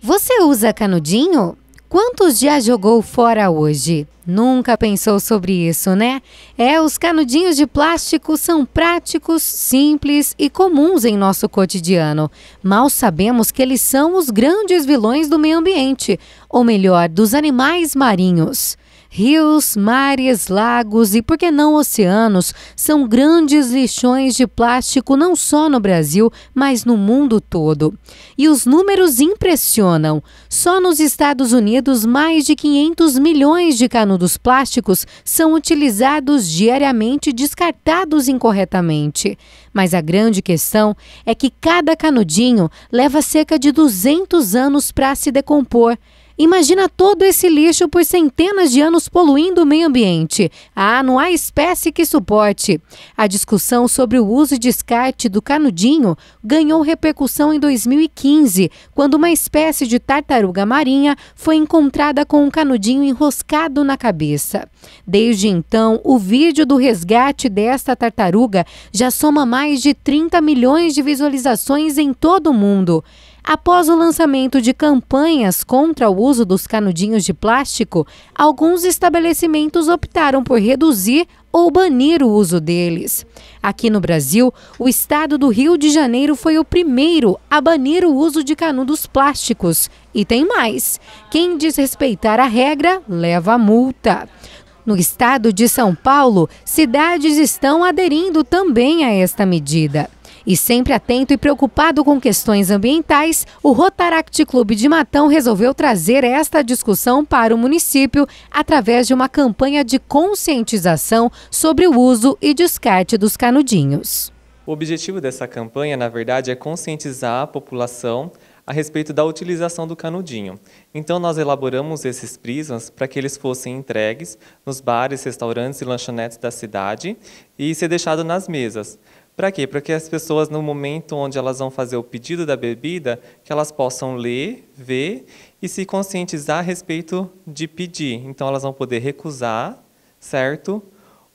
Você usa canudinho? Quantos já jogou fora hoje? Nunca pensou sobre isso, né? Os canudinhos de plástico são práticos, simples e comuns em nosso cotidiano. Mal sabemos que eles são os grandes vilões do meio ambiente, ou melhor, dos animais marinhos. Rios, mares, lagos e, por que não, oceanos são grandes lixões de plástico não só no Brasil, mas no mundo todo. E os números impressionam. Só nos Estados Unidos, mais de 500 milhões de canudos plásticos são utilizados diariamente e descartados incorretamente. Mas a grande questão é que cada canudinho leva cerca de 200 anos para se decompor. Imagina todo esse lixo por centenas de anos poluindo o meio ambiente. Não há espécie que suporte. A discussão sobre o uso e descarte do canudinho ganhou repercussão em 2015, quando uma espécie de tartaruga marinha foi encontrada com um canudinho enroscado na cabeça. Desde então, o vídeo do resgate desta tartaruga já soma mais de 30 milhões de visualizações em todo o mundo. Após o lançamento de campanhas contra o uso dos canudinhos de plástico, alguns estabelecimentos optaram por reduzir ou banir o uso deles. Aqui no Brasil, o estado do Rio de Janeiro foi o primeiro a banir o uso de canudos plásticos. E tem mais: quem desrespeitar a regra leva multa. No estado de São Paulo, cidades estão aderindo também a esta medida. E sempre atento e preocupado com questões ambientais, o Rotaract Clube de Matão resolveu trazer esta discussão para o município através de uma campanha de conscientização sobre o uso e descarte dos canudinhos. O objetivo dessa campanha, na verdade, é conscientizar a população a respeito da utilização do canudinho. Então, nós elaboramos esses prismas para que eles fossem entregues nos bares, restaurantes e lanchonetes da cidade e ser deixado nas mesas. Para quê? Para que as pessoas, no momento onde elas vão fazer o pedido da bebida, que elas possam ler, ver e se conscientizar a respeito de pedir. Então, elas vão poder recusar, certo?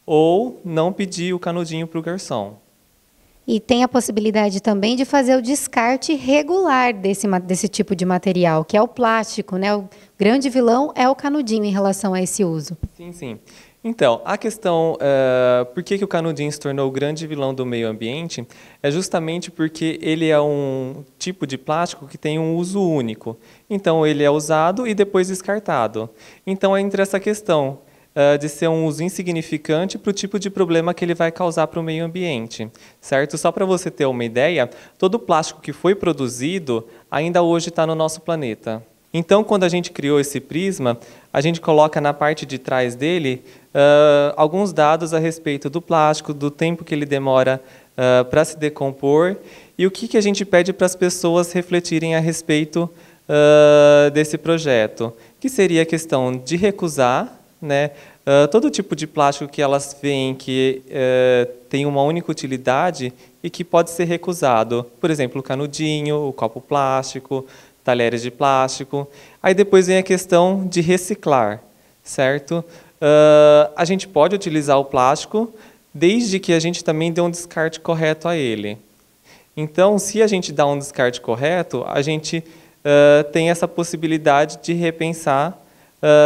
Ou não pedir o canudinho para o garçom. E tem a possibilidade também de fazer o descarte regular desse tipo de material, que é o plástico, né? O grande vilão é o canudinho em relação a esse uso. Sim, sim. Então, a questão, por que o canudinho se tornou o grande vilão do meio ambiente, é justamente porque ele é um tipo de plástico que tem um uso único. Então, ele é usado e depois descartado. Então, é entre essa questão de ser um uso insignificante para o tipo de problema que ele vai causar para o meio ambiente, certo? Só para você ter uma ideia, todo o plástico que foi produzido ainda hoje está no nosso planeta. Então, quando a gente criou esse prisma, a gente coloca na parte de trás dele alguns dados a respeito do plástico, do tempo que ele demora para se decompor e o que a gente pede para as pessoas refletirem a respeito desse projeto, que seria a questão de recusar, né, todo tipo de plástico que elas veem que tem uma única utilidade e que pode ser recusado. Por exemplo, o canudinho, o copo plástico, talheres de plástico. Aí depois vem a questão de reciclar, certo? A gente pode utilizar o plástico desde que a gente também dê um descarte correto a ele. Então, se a gente dá um descarte correto, a gente tem essa possibilidade de repensar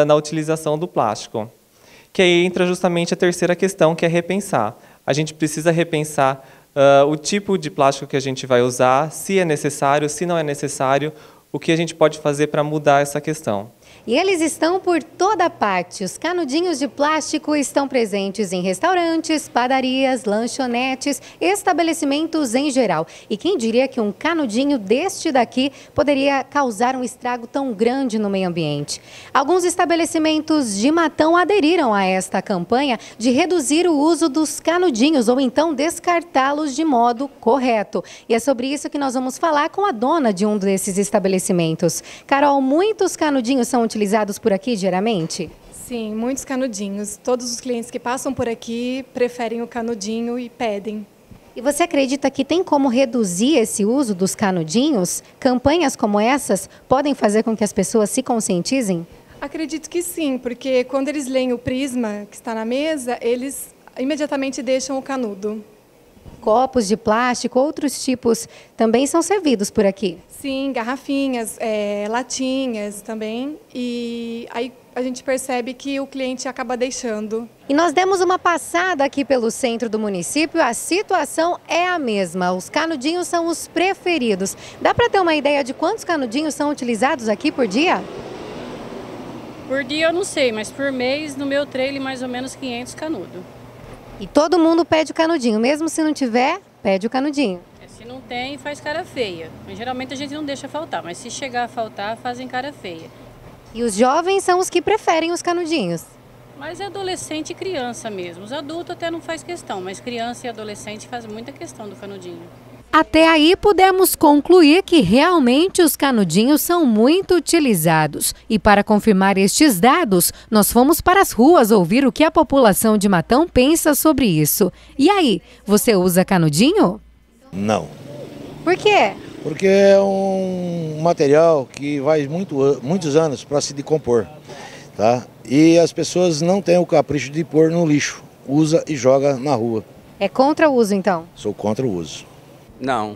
na utilização do plástico. Que aí entra justamente a terceira questão, que é repensar. A gente precisa repensar o tipo de plástico que a gente vai usar, se é necessário, se não é necessário, o que a gente pode fazer para mudar essa questão. E eles estão por toda parte. Os canudinhos de plástico estão presentes em restaurantes, padarias, lanchonetes, estabelecimentos em geral. E quem diria que um canudinho deste daqui poderia causar um estrago tão grande no meio ambiente? Alguns estabelecimentos de Matão aderiram a esta campanha de reduzir o uso dos canudinhos ou então descartá-los de modo correto. E é sobre isso que nós vamos falar com a dona de um desses estabelecimentos. Carol, muitos canudinhos são utilizados por aqui diariamente? Sim, muitos canudinhos. Todos os clientes que passam por aqui preferem o canudinho e pedem. E você acredita que tem como reduzir esse uso dos canudinhos? Campanhas como essas podem fazer com que as pessoas se conscientizem? Acredito que sim, porque quando eles leem o prisma que está na mesa, eles imediatamente deixam o canudo. copos de plástico, outros tipos também são servidos por aqui? Sim, garrafinhas, latinhas também. E aí a gente percebe que o cliente acaba deixando. E nós demos uma passada aqui pelo centro do município, a situação é a mesma. Os canudinhos são os preferidos. Dá para ter uma ideia de quantos canudinhos são utilizados aqui por dia? Por dia eu não sei, mas por mês no meu trailer mais ou menos 500 canudos. E todo mundo pede o canudinho, mesmo se não tiver, pede o canudinho. Se não tem, faz cara feia. Mas, geralmente a gente não deixa faltar, mas se chegar a faltar, fazem cara feia. E os jovens são os que preferem os canudinhos. Mas é adolescente e criança mesmo. Os adultos até não faz questão, mas criança e adolescente faz muita questão do canudinho. Até aí pudemos concluir que realmente os canudinhos são muito utilizados. E para confirmar estes dados, nós fomos para as ruas ouvir o que a população de Matão pensa sobre isso. E aí, você usa canudinho? Não. Por quê? Porque é um material que vai muitos anos para se decompor, tá? E as pessoas não têm o capricho de pôr no lixo, usa e joga na rua. É contra o uso, então? Sou contra o uso. Não.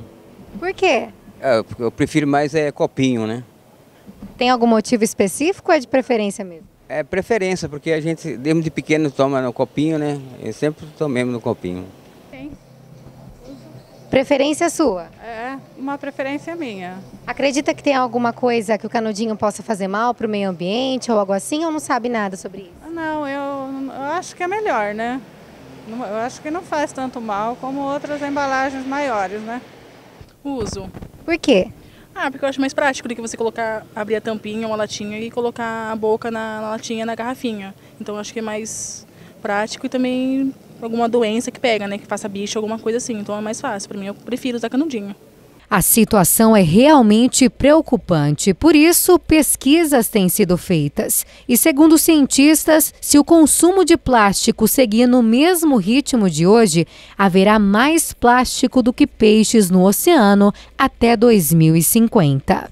Por quê? Eu prefiro mais copinho, né? Tem algum motivo específico ou é de preferência mesmo? É preferência, porque a gente, desde de pequeno, toma no copinho, né? Eu sempre tomemos no copinho. Preferência sua? É uma preferência minha. Acredita que tem alguma coisa que o canudinho possa fazer mal para o meio ambiente ou algo assim, ou não sabe nada sobre isso? Não, eu acho que é melhor, né? Eu acho que não faz tanto mal como outras embalagens maiores, né? Uso. Por quê? Porque eu acho mais prático do que você abrir a tampinha, uma latinha e colocar a boca na latinha, na garrafinha. Então eu acho que é mais prático e também alguma doença que pega, né? Que faça bicho, alguma coisa assim. Então é mais fácil. Para mim, eu prefiro usar canudinho. A situação é realmente preocupante, por isso pesquisas têm sido feitas. E segundo cientistas, se o consumo de plástico seguir no mesmo ritmo de hoje, haverá mais plástico do que peixes no oceano até 2050.